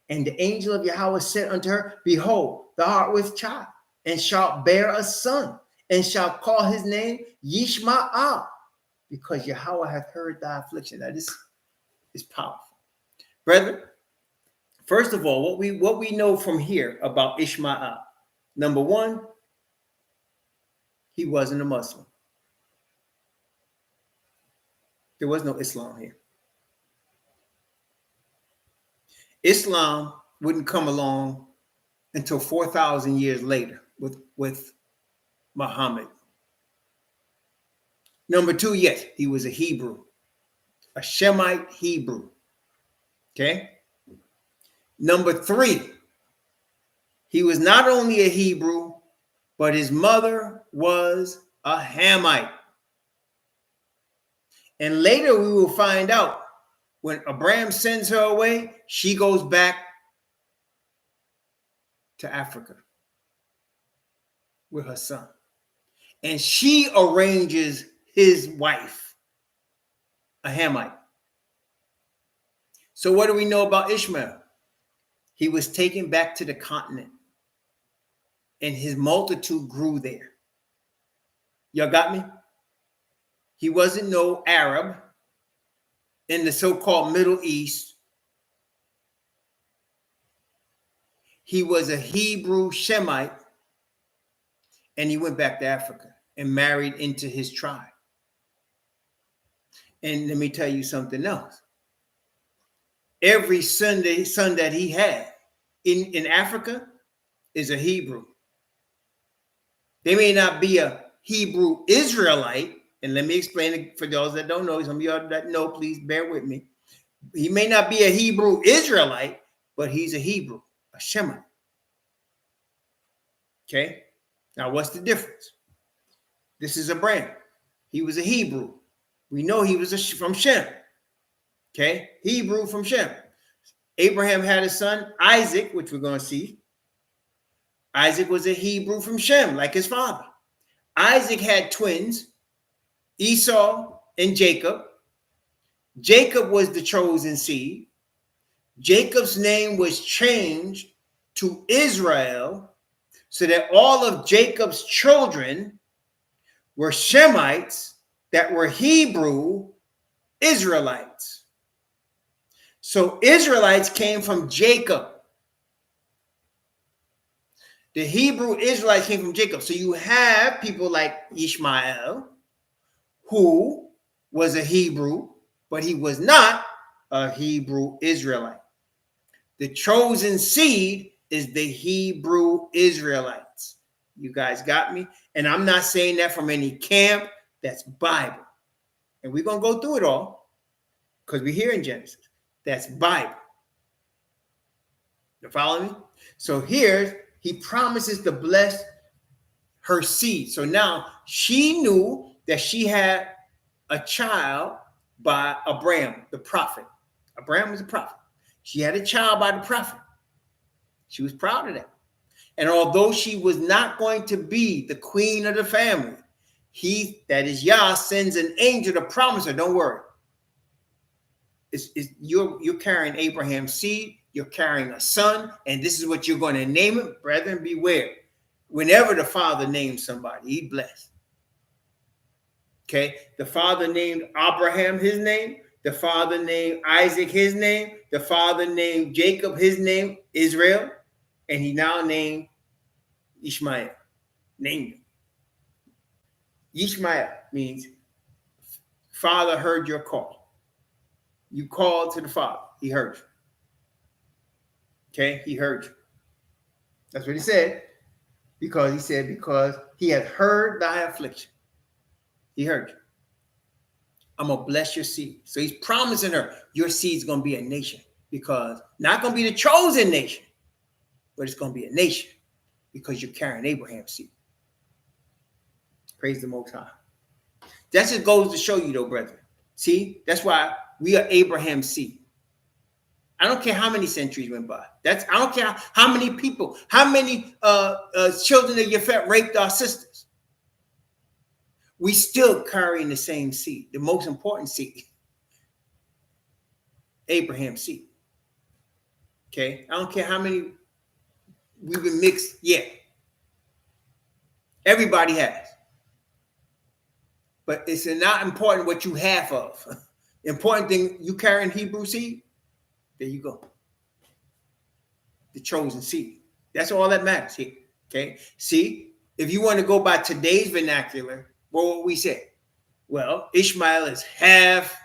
And the angel of Yahweh said unto her, behold, thou art with child, and shalt bear a son, and shalt call his name Ishmael, because Yahweh hath heard thy affliction. Now this is powerful. Brethren, first of all, what we know from here about Ishmael. Number one, he wasn't a Muslim. There was no Islam here. Islam wouldn't come along until 4,000 years later with Muhammad. Number two, yes, he was a Hebrew, a Shemite Hebrew. Okay. Number 3, he was not only a Hebrew, but his mother was a Hamite. And later we will find out when Abram sends her away, she goes back to Africa with her son. And she arranges his wife, a Hamite. So what do we know about Ishmael? He was taken back to the continent, and his multitude grew there. Y'all got me? He wasn't no Arab in the so-called Middle East. He was a Hebrew Shemite, and he went back to Africa and married into his tribe. And let me tell you something else. Every son that he had in Africa is a Hebrew. They may not be a Hebrew Israelite, and let me explain it for those that don't know. Some of y'all that know, please bear with me. He may not be a Hebrew Israelite, but he's a Hebrew, a Shemite. Okay? Now, what's the difference? This is Abram. He was a Hebrew. We know he was from Shem. Okay? Hebrew from Shem. Abraham had a son, Isaac, which we're going to see. Isaac was a Hebrew from Shem, like his father. Isaac had twins, Esau and Jacob. Jacob was the chosen seed. Jacob's name was changed to Israel so that all of Jacob's children were Shemites that were Hebrew Israelites. So Israelites came from Jacob. The Hebrew Israelites came from Jacob. So you have people like Ishmael, who was a Hebrew, but he was not a Hebrew Israelite. The chosen seed is the Hebrew Israelites. You guys got me? And I'm not saying that from any camp. That's Bible. And we're going to go through it all because we're here in Genesis. That's Bible. You follow me? So here, he promises to bless her seed. So now she knew that she had a child by Abram, the prophet. Abram was a prophet. She had a child by the prophet. She was proud of that. And although she was not going to be the queen of the family, he, that is Yah, sends an angel to promise her, don't worry. You're carrying Abraham's seed. You're carrying a son, and this is what you're going to name him. Brethren, beware. Whenever the father names somebody, he blessed. Okay? The father named Abraham his name. The father named Isaac his name. The father named Jacob his name, Israel. And he now named Ishmael. Named him. Ishmael means Father heard your call. You called to the Father. He heard you. Okay? He heard you. That's what he said. Because he had heard thy affliction. He heard you. I'm going to bless your seed. So he's promising her, your seed's going to be a nation. Because not going to be the chosen nation, but it's going to be a nation. Because you're carrying Abraham's seed. Praise the Most High. That just goes to show you, though, brethren. See, that's why we are Abraham's seed. I don't care how many centuries went by. I don't care how many people, how many children of Yafet raped our sisters. We still carrying the same seed, the most important seed, Abraham's seed. Okay, I don't care how many we've been mixed yet. Everybody has. But it's not important what you have of. Important thing, you carrying Hebrew seed, there you go. The chosen seed. That's all that matters here. Okay. See, if you want to go by today's vernacular, what would we say? Well, Ishmael is half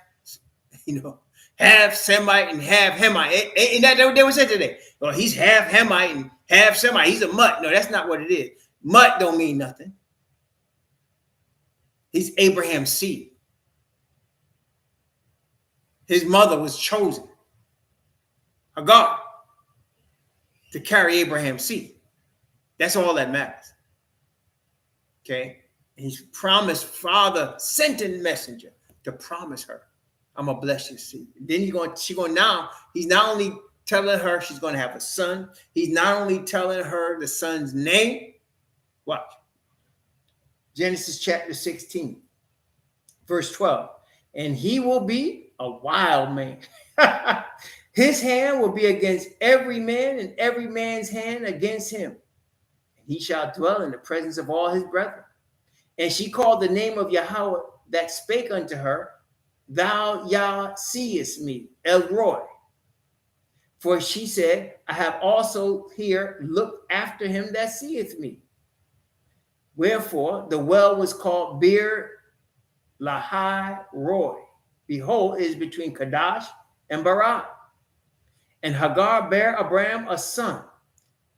Semite and half Hamite. Ain't that what they would say today? Well, he's half Hamite and half Semite. He's a mutt. No, that's not what it is. Mutt don't mean nothing. He's Abraham's seed. His mother was chosen, Hagar, to carry Abraham's seed. That's all that matters. Okay? And he's promised, Father sent a messenger to promise her, I'm gonna bless your seed. Then he's not only telling her she's gonna have a son, he's not only telling her the son's name. Watch. Genesis chapter 16, verse 12. And he will be a wild man. His hand will be against every man, and every man's hand against him. He shall dwell in the presence of all his brethren. And she called the name of Yahweh that spake unto her, Thou Yah seest me, El Roy. For she said, I have also here looked after him that seeth me. Wherefore the well was called Bir Lahai Roy. Behold, it is between Kadesh and Beerah. And Hagar bare Abram a son.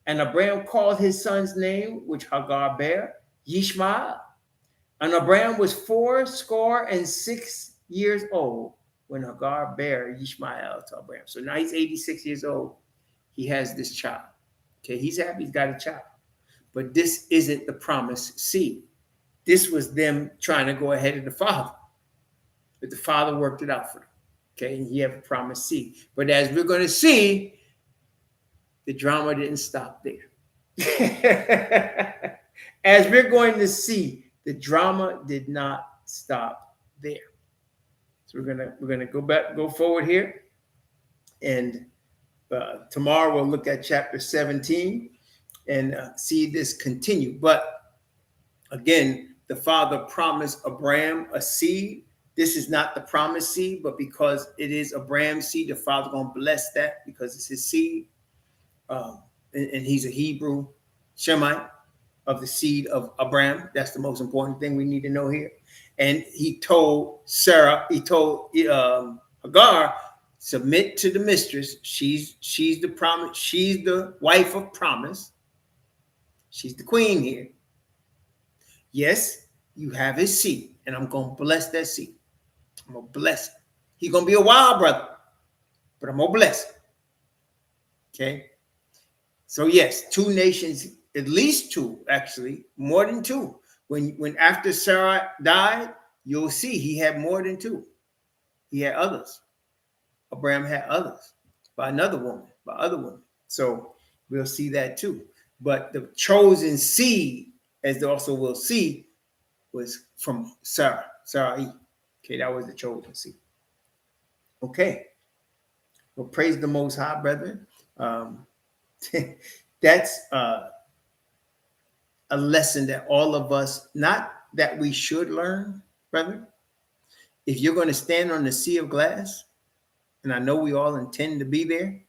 And Abram called his son's name, which Hagar bare, Ishmael. And Abram was 86 years old when Hagar bare Ishmael to Abram. So now he's 86 years old. He has this child. Okay, he's happy he's got a child. But this isn't the promised seed. This was them trying to go ahead of the father. But the father worked it out for them. Okay, and he had a promised seed. But as we're going to see, the drama didn't stop there. As we're going to see, the drama did not stop there. So we're gonna go forward here, and tomorrow we'll look at chapter 17 and see this continue. But again, the father promised Abraham a seed. This is not the promised seed, but because it is Abraham's seed, the father gonna bless that because it's his seed. And he's a Hebrew Shemite of the seed of Abraham. That's the most important thing we need to know here. And he told Hagar, submit to the mistress. She's the promise. She's the wife of promise. She's the queen here. Yes, you have his seed, and I'm going to bless that seed. I'm going to bless it. He's going to be a wild brother, but I'm going to bless him. Okay? So yes, two nations, at least two, actually, more than two. When after Sarah died, you'll see he had more than two. He had others. Abraham had others by another woman, by other women. So we'll see that too. But the chosen seed, as also we'll see, was from Sarai. Okay, that was the chosen seed. Okay. Well, praise the Most High, brethren. That's a lesson that all of us, not that we should learn, brother. If you're going to stand on the sea of glass, and I know we all intend to be there,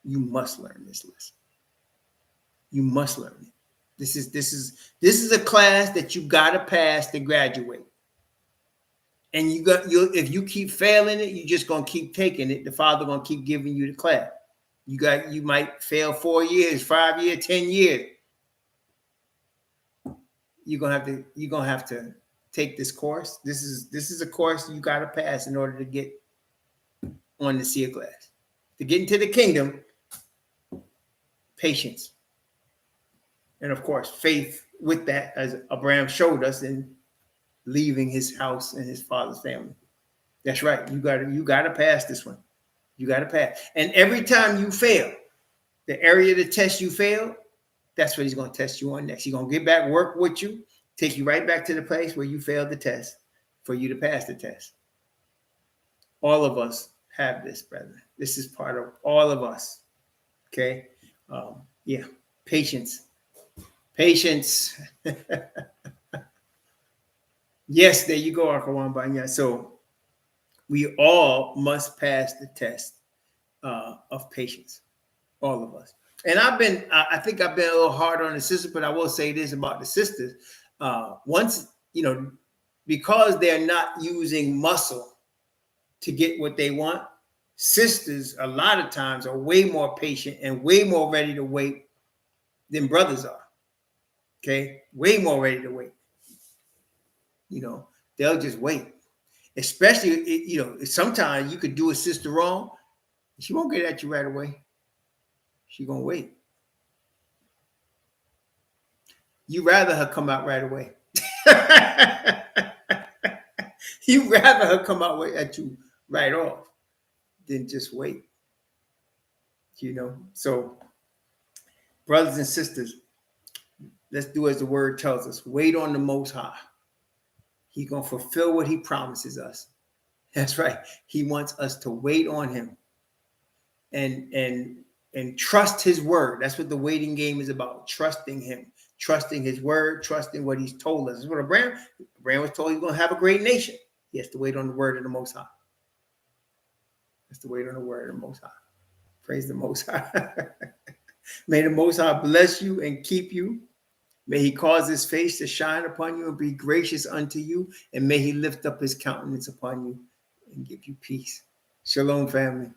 you must learn this lesson. You must learn it. This is a class that you got to pass to graduate. And if you keep failing it, you're just going to keep taking it. The Father going to keep giving you the class. You might fail 4 years, 5 years, 10 years. You're gonna have to take this course. This is a course you got to pass in order to get on the sea of glass. To get into the kingdom, patience. And of course, faith with that, as Abraham showed us in leaving his house and his father's family. That's right. You gotta pass this one. You got to pass. And every time you fail, the area of the test you fail, that's what he's going to test you on next. He's going to get back, work with you, take you right back to the place where you failed the test for you to pass the test. All of us have this, brother. This is part of all of us. Okay? Yeah. Patience. Patience. Yes, there you go, Akawan Banya. So we all must pass the test of patience, all of us. And I think I've been a little hard on the sisters, but I will say this about the sisters. Once, because they're not using muscle to get what they want, sisters a lot of times are way more patient and way more ready to wait than brothers are. Okay? Way more ready to wait. They'll just wait. Especially, sometimes you could do a sister wrong. She won't get at you right away. She's going to wait. You rather her come out right away. You rather her come out at you right off than just wait. So brothers and sisters, let's do as the word tells us. Wait on the Most High. He's going to fulfill what he promises us. That's right. He wants us to wait on him and trust his word. That's what the waiting game is about. Trusting him, trusting his word, trusting what he's told us. That's what Abram was told. He's going to have a great nation. He has to wait on the word of the Most High. He has to wait on the word of the Most High. Praise the Most High. May the Most High bless you and keep you. May he cause his face to shine upon you and be gracious unto you. And may he lift up his countenance upon you and give you peace. Shalom, family.